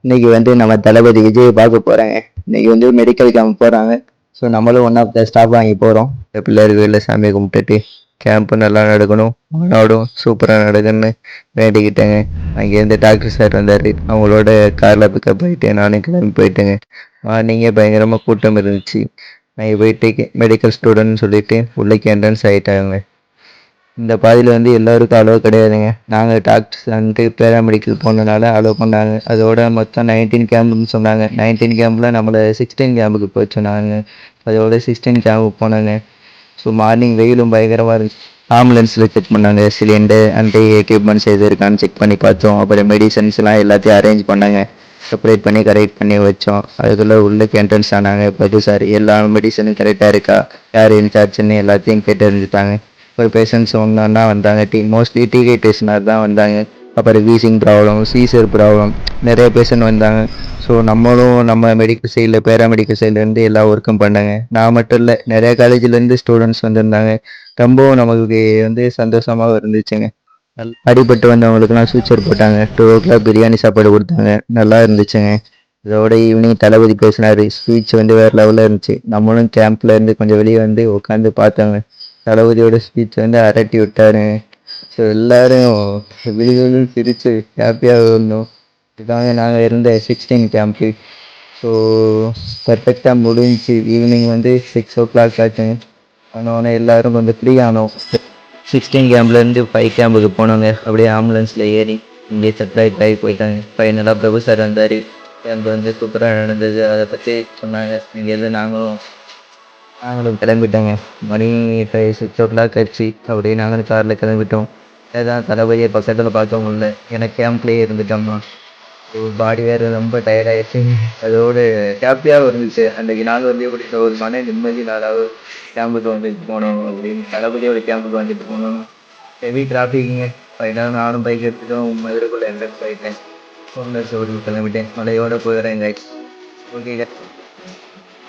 இன்னைக்கு வந்து நம்ம தளபதி விஜய் பார்க்க போறாங்க. இன்னைக்கு வந்து மெடிக்கல் கேம்ப் போறாங்க. ஸோ நம்மளும் ஒன் ஆஃப் த ஸ்டாஃப் வாங்கி போகிறோம். பிள்ளையார் கோயிலில் சாமியை கும்பிட்டுட்டு கேம்ப்பு நல்லா நடக்கணும், மாநாடும் சூப்பராக நடக்குன்னு வேண்டிக்கிட்டேங்க. அங்கேருந்து டாக்டர் சார் வந்தார். அவங்களோட காரில் பிக்கப் போயிட்டு நானும் கிளம்பி போயிட்டேங்க. மார்னிங்கே பயங்கரமாக கூட்டம் இருந்துச்சு. நான் போயிட்டு மெடிக்கல் ஸ்டூடெண்ட்னு சொல்லிட்டு உள்ளே என்ட்ரன்ஸ் ஆகிட்டாங்க. இந்த பாதியில் வந்து எல்லோருக்கும் அலோவ் கிடையாதுங்க. நாங்கள் டாக்டர்ஸ் வந்துட்டு பேராமெடிக்கல் போனதுனால அலோவ் பண்ணாங்க. அதோட மொத்தம் 19 கேம்புன்னு சொன்னாங்க. 19 கேம்பில் நம்மளை 16 கேம்புக்கு போய் சொன்னாங்க. அதோட 16 கேம்புக்கு போனாங்க. ஸோ மார்னிங் வெயிலும் பயங்கரமாக இருந்துச்சு. ஆம்புலன்ஸில் செக் பண்ணாங்க. சிலிண்டர் அண்ட் எக்யூப்மெண்ட்ஸ் எது இருக்கான்னு செக் பண்ணி பார்த்தோம். அப்புறம் மெடிசன்ஸ்லாம் எல்லாத்தையும் அரேஞ்ச் பண்ணாங்க. செப்பரேட் பண்ணி கரெக்ட் பண்ணி வச்சோம். அதுக்குள்ளே உள்ளுக்கு என்ட்ரன்ஸ் ஆனாங்க. பது சார் எல்லா மெடிசனும் கரெக்டாக இருக்கா, யார் இன்சார்ஜ்னு எல்லாத்தையும் கேட்டு அறிஞ்சிட்டாங்க. ஒரு பேஷண்ட்ஸ் ஒன்றா வந்தாங்க. மோஸ்ட்லி டிகே பேஷனாக தான் வந்தாங்க. அப்புறம் வீசிங் ப்ராப்ளம், சீசர் ப்ராப்ளம், நிறைய பேஷண்ட் வந்தாங்க. ஸோ நம்மளும் நம்ம மெடிக்கல் சைடில் பேராமெடிக்கல் சைட்லேருந்து எல்லா ஒர்க்கும் பண்ணாங்க. நான் மட்டும் இல்லை, நிறைய காலேஜ்லேருந்து ஸ்டூடெண்ட்ஸ் வந்திருந்தாங்க. ரொம்பவும் நமக்கு வந்து சந்தோஷமாக இருந்துச்சுங்க. அடிபட்டு வந்தவங்களுக்குலாம் சூச்சர் போட்டாங்க. 2 o'clock பிரியாணி சாப்பாடு கொடுத்தாங்க. நல்லா இருந்துச்சுங்க. இதோட ஈவினிங் தளபதி பேசினார். ஸ்பீச் வந்து வேறு லெவலில் இருந்துச்சு. நம்மளும் கேம்பில் இருந்து கொஞ்சம் வெளியே வந்து உட்காந்து பார்த்தாங்க. தளபதியோட ஸ்பீச் வந்து அரட்டி விட்டாரு. ஸோ எல்லோரும் விழுவிழு சிரித்து ஹாப்பியாக இருந்தோம். இதாங்க நாங்கள் இருந்த 16 கேம்ப்பு. ஸோ பர்ஃபெக்டாக முடிஞ்சிச்சு. ஈவினிங் வந்து 6 o'clock ஆச்சுங்க. ஆனோடனே எல்லோரும் கொஞ்சம் ஃப்ரீ ஆனோம். 16 கேம்ப்லேருந்து 5 கேம்புக்கு போனோங்க. அப்படியே ஆம்புலன்ஸில் ஏறி இங்கே செட்டில் ஆகி போயிட்டாங்க. ஃபைனலாக பிரபு சார் வந்தார். கேம்ப் வந்து சூப்பராக நடந்தது. அதை பற்றி சொன்னாங்க. இங்கேருந்து நாங்களும் கிளம்பிட்டோங்க. மணி 6 o'clock ஆச்சு. அப்படியே நாங்களும் காரில் கிளம்பிட்டோம். அதான் தளபதியை பக்கத்தில் பார்க்க முடியல. எனக்கு கேம்ப்லேயே இருந்துட்டோம்னா பாடி வேறு ரொம்ப டயர்டாகிடுச்சு. அதோடு ஹாப்பியாக இருந்துச்சு. அன்றைக்கி நாங்கள் வந்து எப்படி ஒரு மன நிம்மதி நாளாக கேம்புக்கு வந்துட்டு போனோம். அப்படின்னு தளபதியோட கேம்புக்கு வந்துட்டு போனோம். ஹெவி டிராஃபிக்குங்க. ஃபைனலாக நானும் பைக் எடுத்துட்டோம். மதுரைக்குள்ளே என்ட்ரன்ஸ் போயிட்டேன். ஃபோனில் சொல்லி கிளம்பிட்டேன். மலையோடு போயிடுறேன் கைஸ். ஓகே.